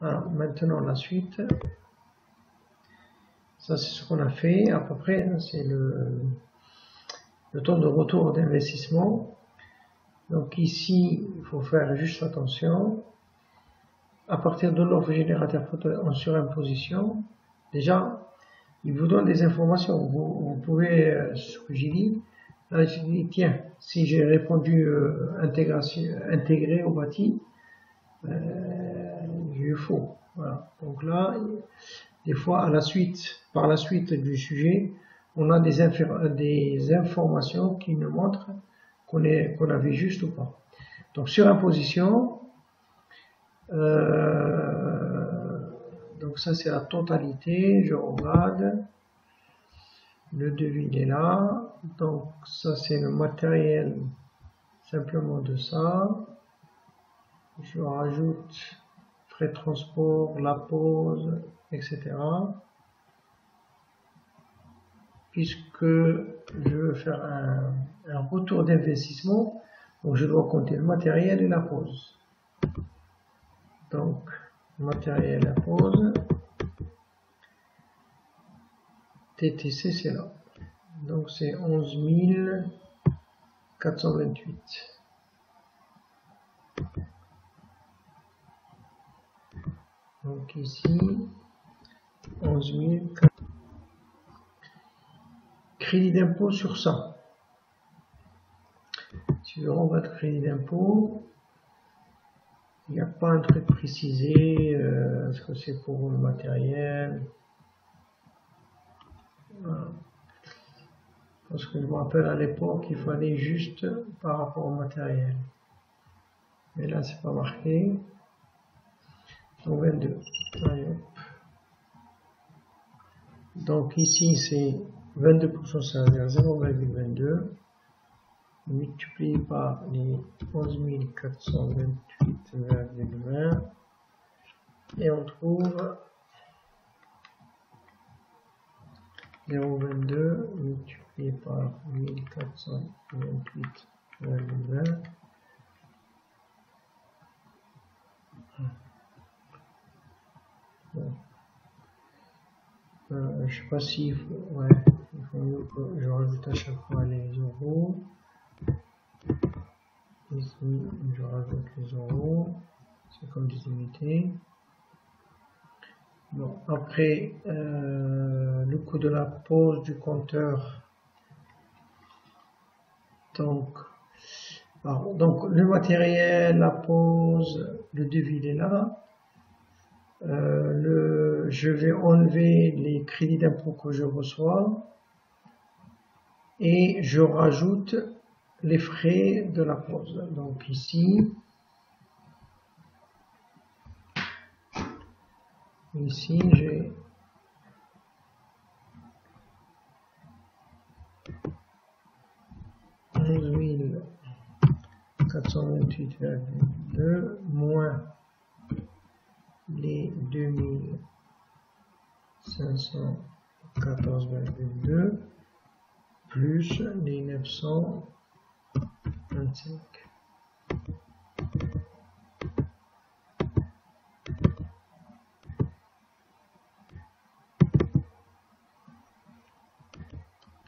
Alors, maintenant la suite. Ça, c'est ce qu'on a fait à peu près. C'est le temps de retour d'investissement. Donc ici, il faut faire juste attention. À partir de l'offre générateur en surimposition, déjà, il vous donne des informations. Vous pouvez, ce que j'ai dit, là, j'ai dit, tiens, si j'ai répondu intégré au bâti, j'ai eu faux. Voilà. Donc là, des fois, par la suite du sujet, on a des informations qui nous montrent qu'on avait juste ou pas. Donc surimposition, donc ça c'est la totalité, je regarde, le devis est là, donc ça c'est le matériel simplement de ça, je rajoute frais de transport, la pose, etc. Puisque je veux faire un retour d'investissement, donc je dois compter le matériel et la pose. Donc matériel et la pose, TTC c'est là, donc c'est 11 428. Donc ici 11 428. Crédit d'impôt sur ça. Si je renvoie le crédit d'impôt, il n'y a pas un truc précisé, est-ce que c'est pour le matériel? Voilà. Parce que je me rappelle à l'époque, il fallait juste par rapport au matériel. Mais là, c'est pas marqué. Donc 22. Allez. Donc ici, c'est 22%, ça veut dire 0,22. Multiplié par les 11 428,20. Et on trouve 0,22 multiplié par 1428,20. Bon. Je sais pas s'il faut, ouais, il faut mieux que je rajoute à chaque fois les euros. Ici, je rajoute les euros, c'est comme des unités. Bon, après, le coût de la pose du compteur. Donc le matériel, la pose, le devis est là. Je vais enlever les crédits d'impôt que je reçois et je rajoute les frais de la pose. Donc ici j'ai 11 428,2 moins les 2514,2 plus les 925.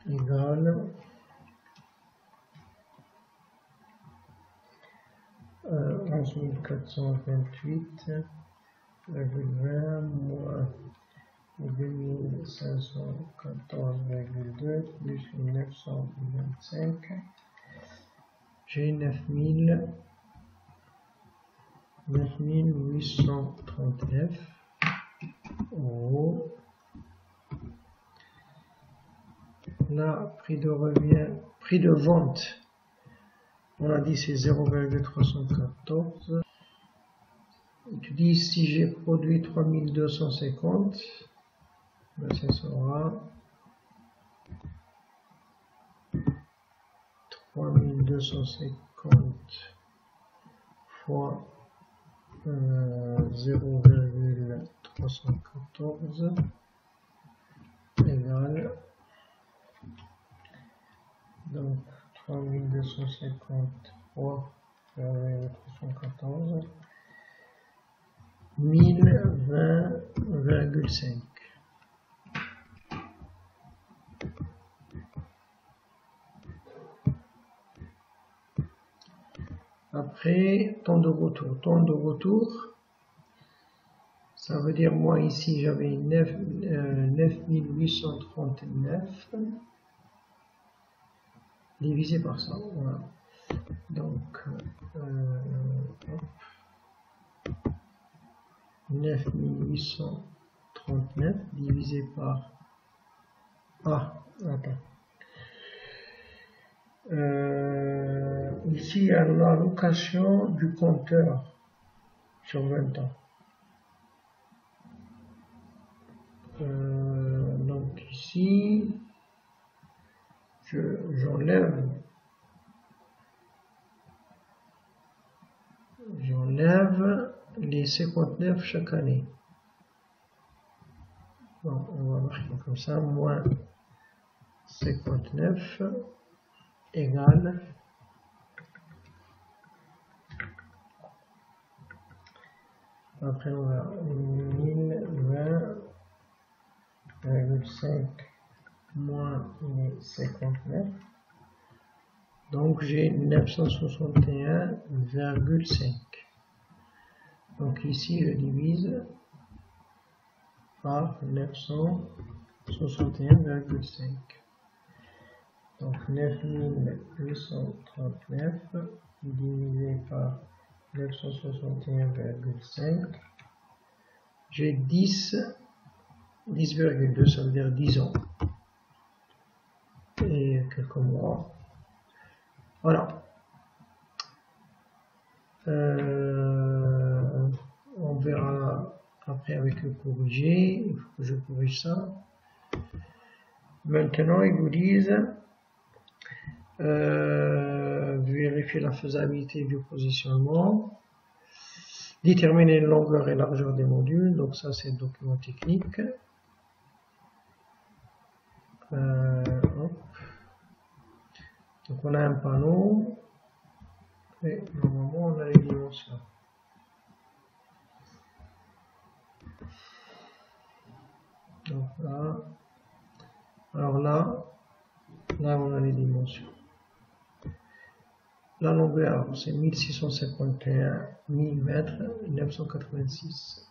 Égale 11 428,20 moins 2514,2 plus 925, j'ai 9839 euros. Là, prix de vente, on a dit c'est 0,314. Tu dis si j'ai produit 3250, ben ça sera 3250 fois 0,314 égale, donc 3250 fois 0,314 1020,5. Après, temps de retour. Temps de retour, ça veut dire, moi ici j'avais 9839 divisé par ça. Voilà. Donc, 9839 divisé par... Ah, attends. Ici, il y a l'allocation du compteur sur 20 ans. Donc ici, j'enlève les 59 chaque année. Bon, on va marquer comme ça, moins 59 égale après on va 1020,5 moins les 59, donc j'ai 961,5. Donc ici je divise par 961,5. Donc 9839 divisé par 961,5. J'ai 10,2, ça veut dire 10 ans. Et quelques mois. Voilà. On verra après avec le corrigé. Il faut que je corrige ça. Maintenant, ils vous disent vérifier la faisabilité du positionnement, déterminer la longueur et largeur des modules. Donc ça, c'est le document technique. Donc on a un panneau et normalement on a les dimensions. Donc là, alors là on a les dimensions. La longueur c'est 1651 mm 986.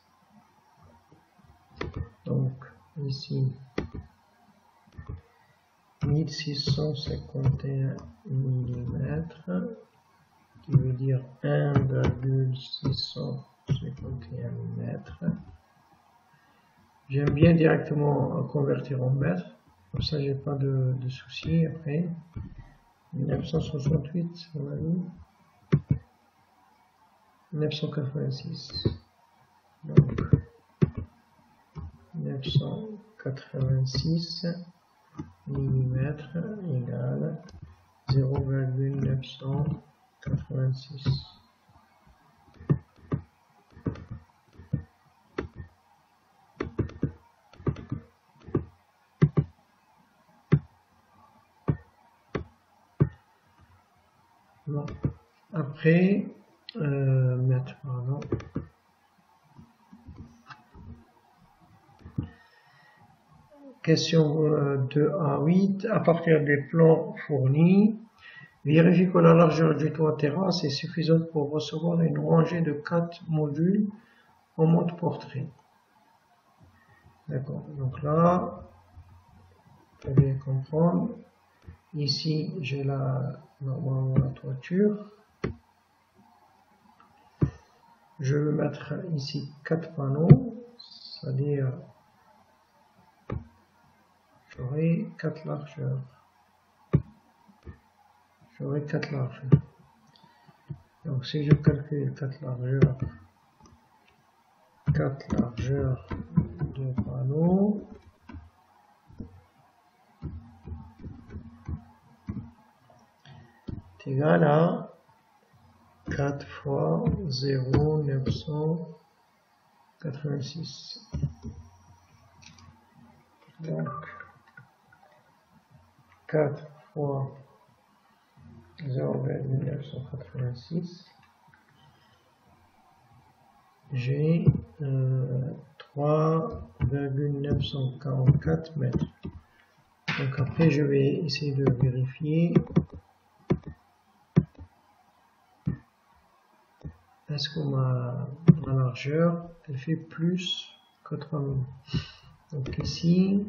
Donc ici 1651 mm, qui veut dire 1,651 mètres. J'aime bien directement convertir en mètres, comme ça j'ai pas de soucis après. 968, on a vu. 986. Donc 986 mm égale 0,986. Bon. Après, mètres, pardon. Question 2A8. À partir des plans fournis, vérifie que la largeur du toit terrasse est suffisante pour recevoir une rangée de 4 modules en mode portrait. D'accord. Donc là, pour bien comprendre, ici j'ai normalement la toiture. Je vais mettre ici 4 panneaux, c'est-à-dire j'aurai 4 largeurs. J'aurai 4 largeurs. Donc si je calcule 4 largeurs de panneaux, est égal à 4 fois 0,986. Donc 4 fois 0,986 j'ai 3,944 mètres. Donc après, je vais essayer de vérifier. Est-ce que ma largeur, elle fait plus que 3000? Donc ici,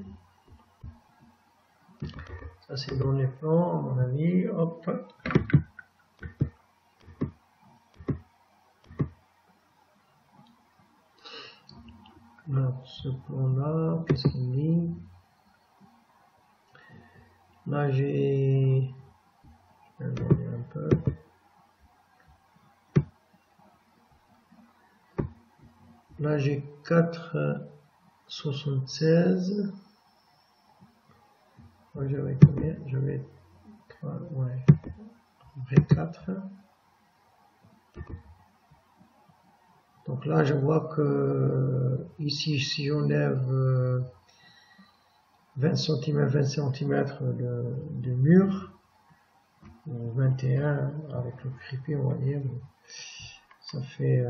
ça c'est dans les plans, à mon avis. Hop. Alors, ce plan-là, qu'est-ce qu'il dit? Là, j'ai... Je vais agrandir un peu. Là, j'ai 4,76. Moi, j'avais combien? J'avais 3, ouais, 4. Donc là, je vois que ici, si j'enlève 20 cm, 20 cm de mur, 21 avec le creepy, on va dire, ça fait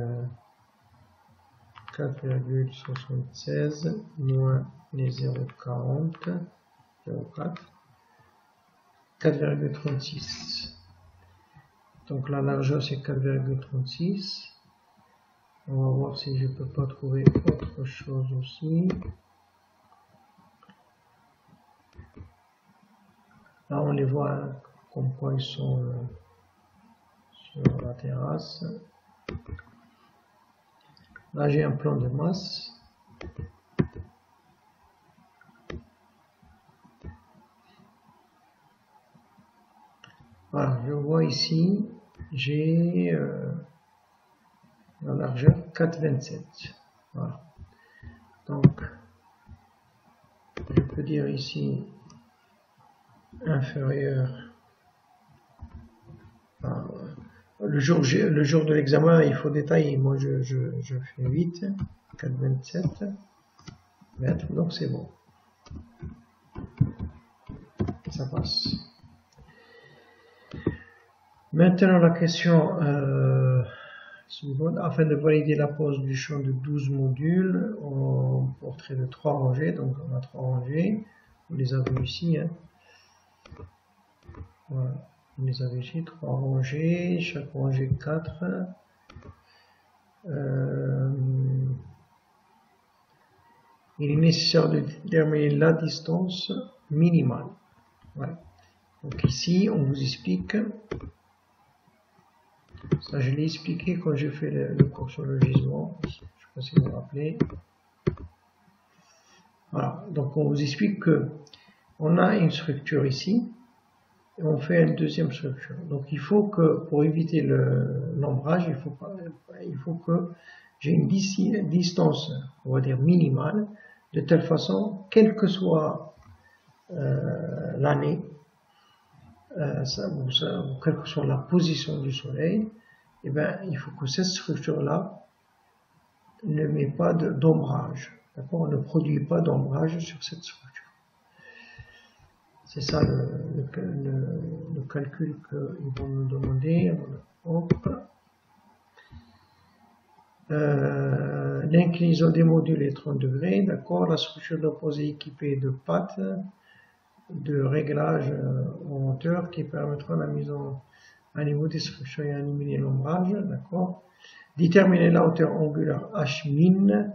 4,76 moins les 0,40, 0,4, 4,36. Donc la largeur c'est 4,36. On va voir si je peux pas trouver autre chose aussi. Là on les voit hein, comme quoi ils sont sur la terrasse. Là j'ai un plan de masse. Voilà, je vois ici, j'ai la largeur 4,27. Voilà. Donc, je peux dire ici inférieur. Le jour de l'examen, il faut détailler. Moi, je fais 8, 4,27 mètres, donc c'est bon. Ça passe. Maintenant, la question suivante. Afin de valider la pose du champ de 12 modules, on porterait de 3 rangées. Donc, on a 3 rangées. Vous les avez ici. Hein. Voilà. Vous les avez ici. 3 rangées. Chaque rangée 4. Il est nécessaire de déterminer la distance minimale. Ouais. Donc ici, on vous explique, ça je l'ai expliqué quand j'ai fait le cours sur le gisement, je ne sais pas si vous vous rappelez. Voilà, donc on vous explique que on a une structure ici, et on fait une deuxième structure. Donc il faut que, pour éviter l'ombrage, il faut que j'ai une distance, on va dire minimale, de telle façon, quelle que soit l'année, quelle que soit la position du soleil, eh bien, il faut que cette structure-là ne met pas d'ombrage. D'accord? On ne produit pas d'ombrage sur cette structure. C'est ça le calcul qu'ils vont nous demander. Hop. L'inclinaison des modules est 30 degrés. D'accord? La structure d'opposé équipée de pattes de réglage en hauteur qui permettra la mise à niveau des structures et à éliminer l'ombrage, d'accord. Déterminer la hauteur angulaire H-min,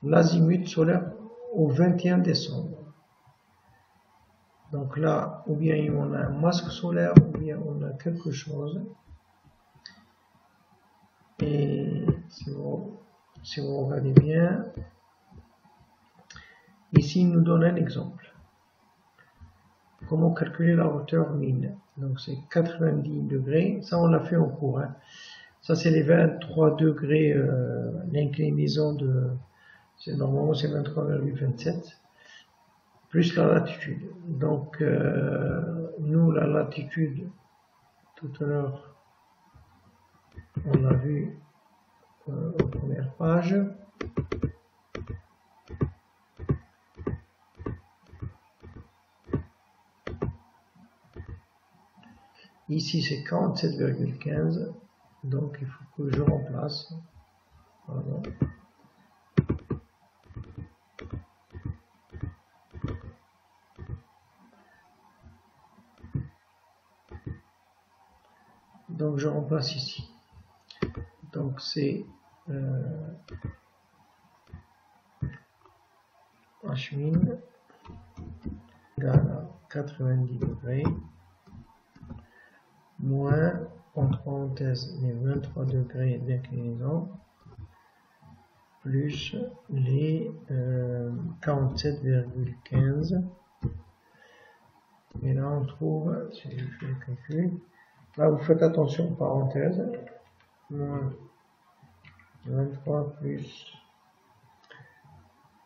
l'azimut solaire au 21 décembre. Donc là, ou bien on a un masque solaire, ou bien on a quelque chose. Et si vous regardez bien, ici il nous donne un exemple. Comment calculer la hauteur min? Donc c'est 90 degrés, ça on l'a fait en cours. Hein. Ça c'est les 23 degrés, l'inclinaison normalement c'est 23,27, plus la latitude. Donc nous la latitude, tout à l'heure, on l'a vu en première page. Ici c'est 47,15, donc il faut que je remplace. Pardon. Donc je remplace ici. Donc c'est H min égale à 90 degrés moins, entre parenthèses, les 23 degrés d'inclinaison plus les 47,15. Et là on trouve, si je fais le calcul, là vous faites attention, parenthèse, moins 23 plus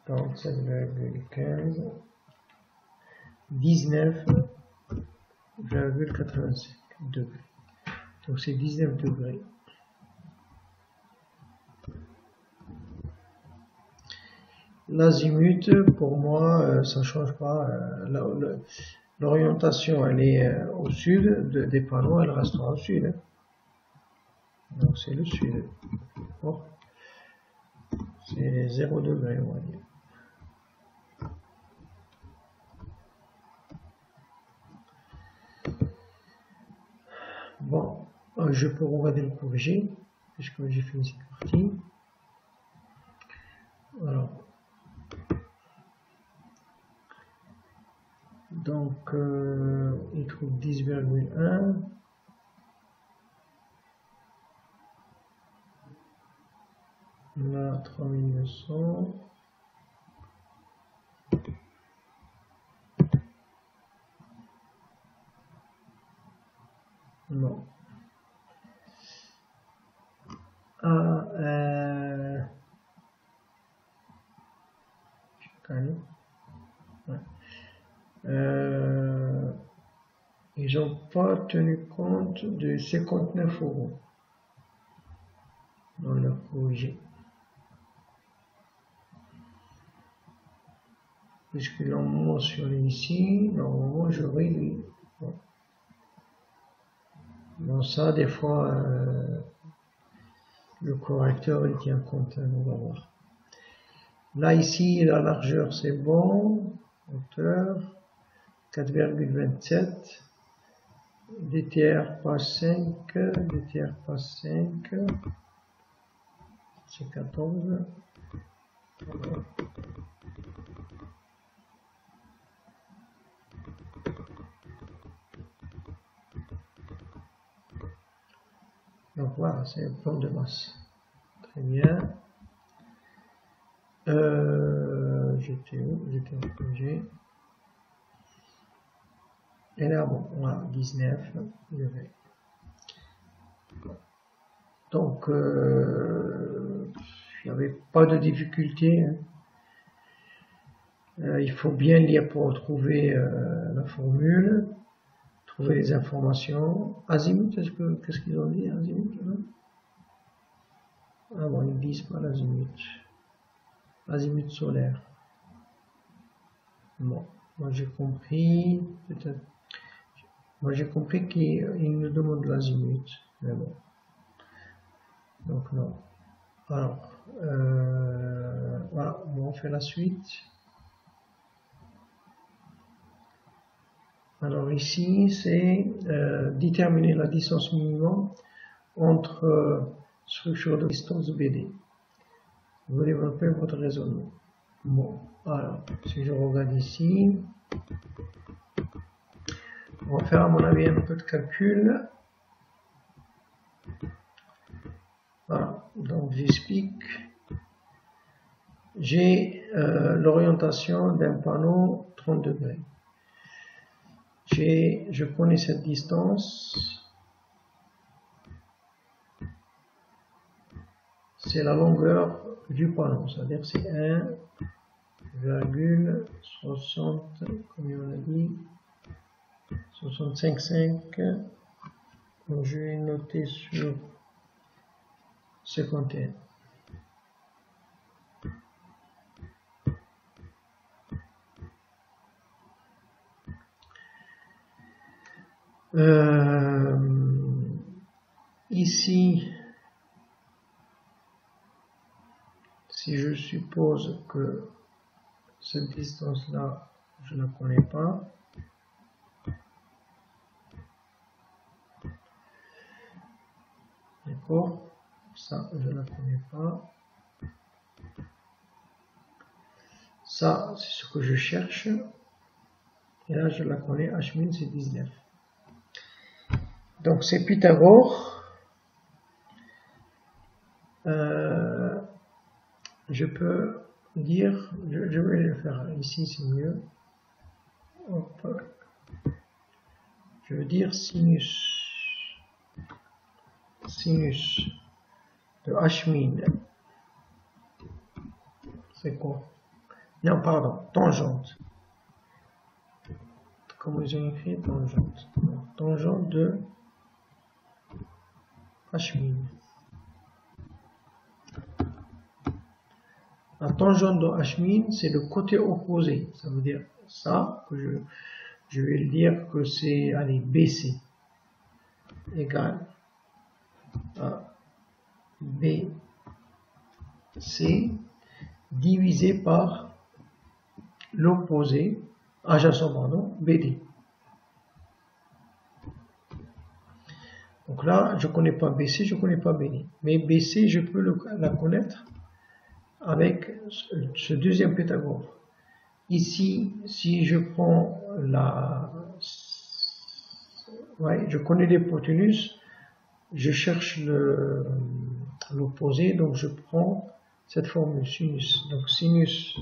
47,15, 19,85 degrés. Donc c'est 19 degrés. L'azimut, pour moi, ça ne change pas. L'orientation, elle est au sud des panneaux, elle restera au sud. Hein. Donc c'est le sud. Bon. C'est 0 degré, on va dire. Bon, je peux regarder le corriger, puisque j'ai fini cette partie. Alors, donc, il trouve 10,1. Là, 3900. Non. Ah, ouais. Ils n'ont pas tenu compte de 59 € dans leur corrigé. Puisqu'ils l'ont mentionné ici, normalement j'aurais lui. Bon. Bon, ça, des fois, le correcteur il tient compte, hein, on va voir. Là, ici, la largeur, c'est bon. Hauteur, 4,27. DTR passe 5. DTR passe 5. C'est 14. Voilà. Donc voilà, c'est le plan de masse. Très bien. J'étais où? J'étais en projet. Et là, bon, voilà, 19 degrés. Donc, il n'y avait pas de difficulté. Hein. Il faut bien lire pour trouver la formule, trouver les informations. Azimut, qu'est-ce qu'ils ont dit, azimut? Ah bon, ils disent pas l'azimut. Azimut solaire. Bon, moi j'ai compris, peut-être. Moi j'ai compris qu'ils nous demandent l'azimut, mais bon. Donc non. Alors, voilà, bon, on fait la suite. Alors ici, c'est déterminer la distance minimum entre structure de distance BD. Vous développez votre raisonnement. Bon, alors, si je regarde ici, on va faire à mon avis un peu de calcul. Voilà, donc j'explique. J'ai l'orientation d'un panneau 30 degrés. Je connais cette distance. C'est la longueur du panneau, c'est-à-dire que c'est 1,60, comme on a dit, 65,5. Donc je vais noter sur 51. Ici, suppose que cette distance-là, je ne la connais pas. D'accord? Ça, je ne la connais pas. Ça, c'est ce que je cherche. Et là, je la connais. H-min, c'est 19. Donc, c'est Pythagore. Je peux dire, je vais le faire ici, c'est mieux. Hop. Je veux dire sinus de H-min. C'est quoi? Non, pardon, tangente. Comment j'ai écrit tangente? Donc, tangente de H-min. La tangente de H-min, c'est le côté opposé. Ça veut dire ça, que je vais le dire que c'est, allez, BC égale à BC divisé par l'opposé, adjacent, pardon, BD. Donc là, je ne connais pas BC, je ne connais pas BD. Mais BC, je peux la connaître avec ce deuxième Pythagore. Ici, si je prends je connais l'hypoténuse, je cherche l'opposé, donc je prends cette formule sinus. Donc sinus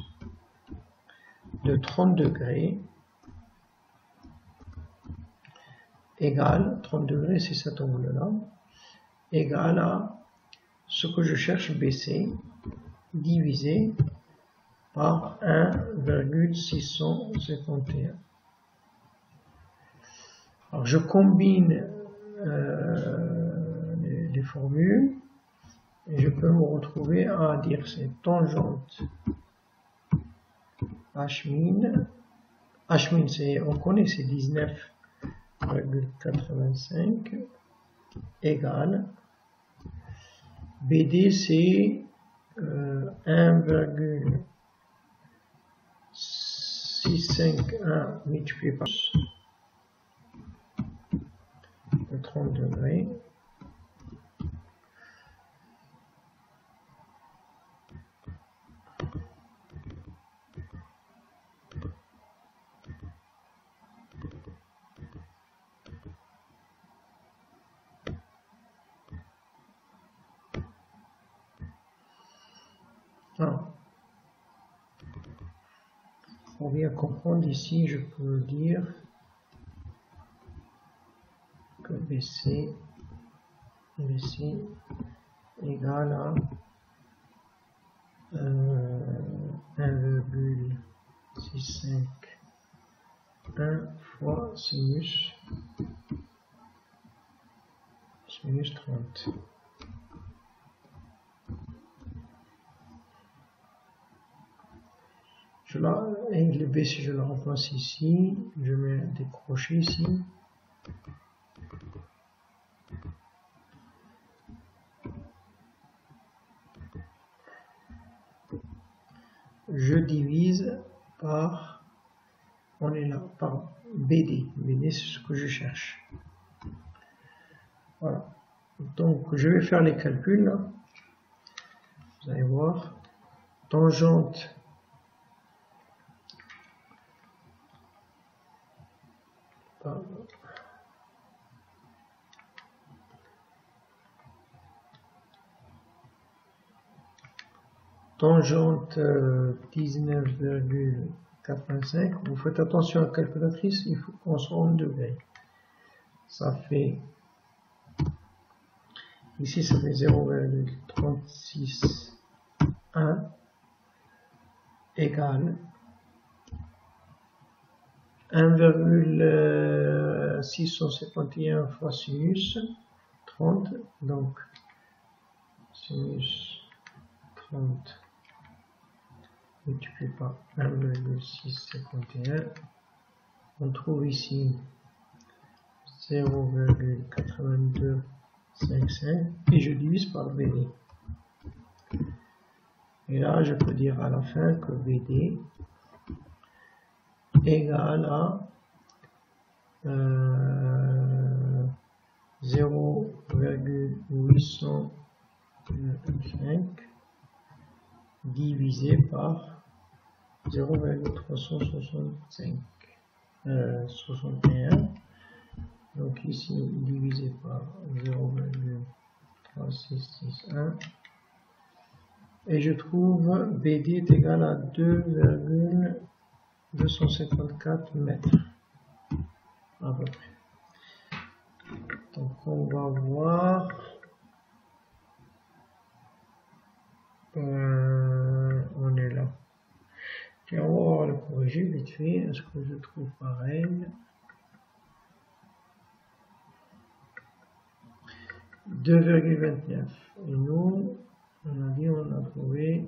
de 30 degrés égale, 30 degrés c'est cet angle-là, égale à ce que je cherche BC divisé par 1,651. Alors je combine les formules et je peux me retrouver à dire c'est tangente H-min. H-min, on connaît, c'est 19,85 égale BD, c'est 1,651 multiplié par de 30 degrés. Pour bien comprendre ici, je peux dire que BC égale à 1,651 fois sinus 30. Et le BC, je le remplace ici, je mets des crochets ici. Je divise par, on est là, par BD. BD, c'est ce que je cherche. Voilà. Donc, je vais faire les calculs, là. Vous allez voir. Tangente tangente 19,85. Vous faites attention à la calculatrice, il faut qu'on soit en degrés. Ça fait, ici ça fait 0,361 égale 1,651 fois sinus 30, donc sinus 30 multiplié par 1,651, on trouve ici 0,8255 et je divise par BD. Et là, je peux dire à la fin que BD égale à 0,805 divisé par 0,361. Donc ici, divisé par 0,3661. Et je trouve BD est égal à 2,254 mètres. À peu près. Donc on va voir. On est là. Tiens, on va le corriger vite fait. Est-ce que je trouve pareil? 2,29. Et nous, on a dit, on a trouvé 2,29.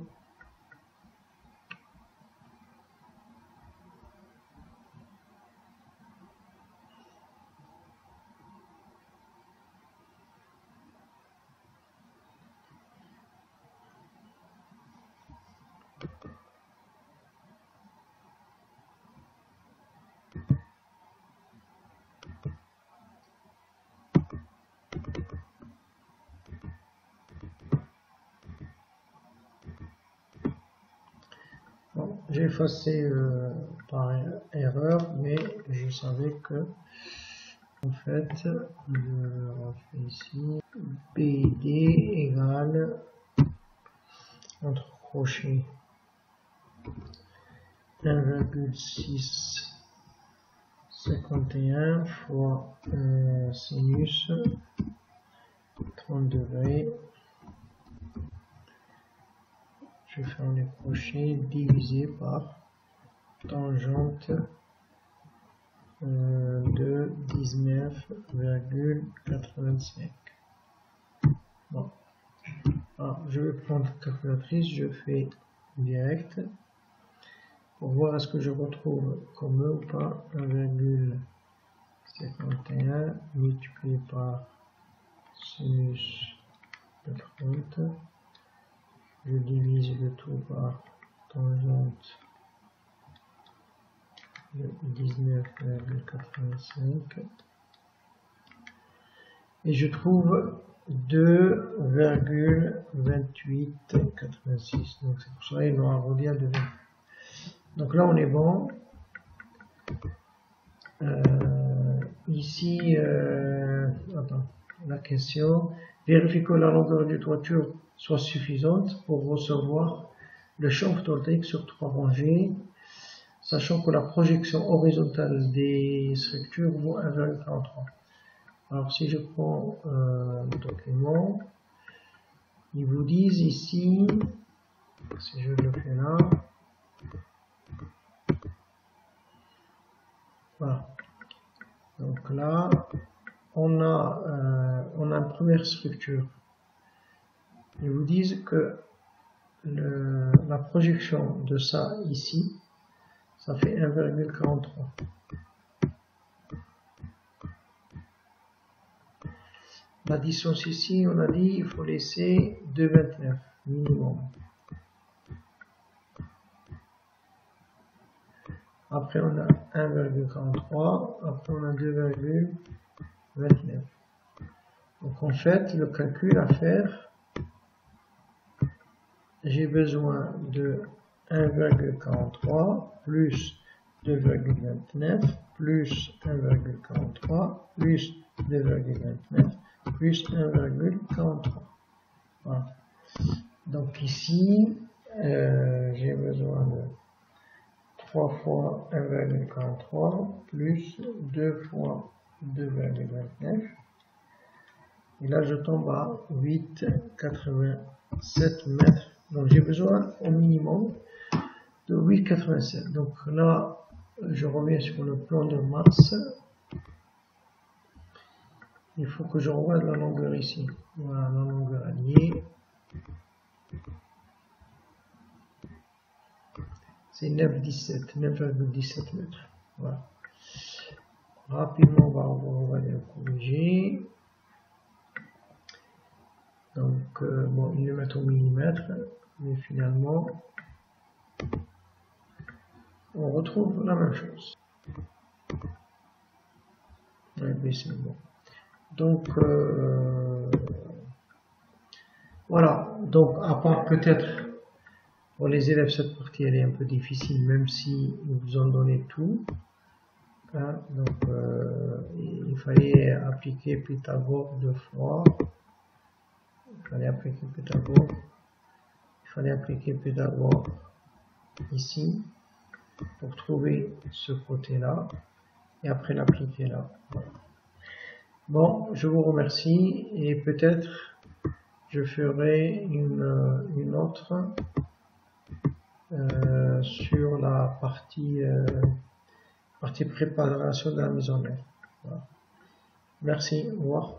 J'ai effacé par erreur, mais je savais que en fait, je refais ici BD égale entre crochets 1,651 fois sinus 30 degrés. Je fais les crochets divisé par tangente de 19,85. Bon. Alors, je vais prendre la calculatrice, je fais direct pour voir est-ce que je retrouve comme ou pas 1,51 multiplié par sinus de 30. Je divise le tout par tangente de 19,85 et je trouve 2,2886. Donc c'est pour ça qu'ils l'ont arrondi à 2. Donc là on est bon. Ici, attends, la question, vérifie que la longueur du toiture soit suffisante pour recevoir le champ photovoltaïque sur 3 rangées, sachant que la projection horizontale des structures vaut 1,43. Alors si je prends le document, ils vous disent ici, si je le fais là, voilà. Donc là, on a une première structure. Ils vous disent que la projection de ça ici, ça fait 1,43. La distance ici, on a dit il faut laisser 2,29 minimum. Après on a 1,43, après on a 2,29. Donc en fait, le calcul à faire, j'ai besoin de 1,43 plus 2,29 plus 1,43 plus 2,29 plus 1,43. Voilà. Donc ici, j'ai besoin de 3 fois 1,43 plus 2 fois 2,29. Et là, je tombe à 8,87 mètres. Donc, j'ai besoin au minimum de 8,87. Donc là, je reviens sur le plan de masse. Il faut que je revoie la longueur ici. Voilà, la longueur alliée. C'est 9,17 mètres. Voilà. Rapidement, on va le corriger. Donc, bon, ils le mettent au millimètre. mais finalement, on retrouve la même chose. Oui, c'est bon. Donc, voilà. Donc, à part peut-être pour les élèves, cette partie elle est un peu difficile, même si nous vous en donnez tout. Hein, donc, il fallait appliquer Pythagore 2 fois. Il fallait appliquer Pythagore ici pour trouver ce côté-là et après l'appliquer là. Voilà. Bon, je vous remercie et peut-être je ferai une autre sur la partie préparation de la mise en œuvre. Voilà. Merci, au revoir.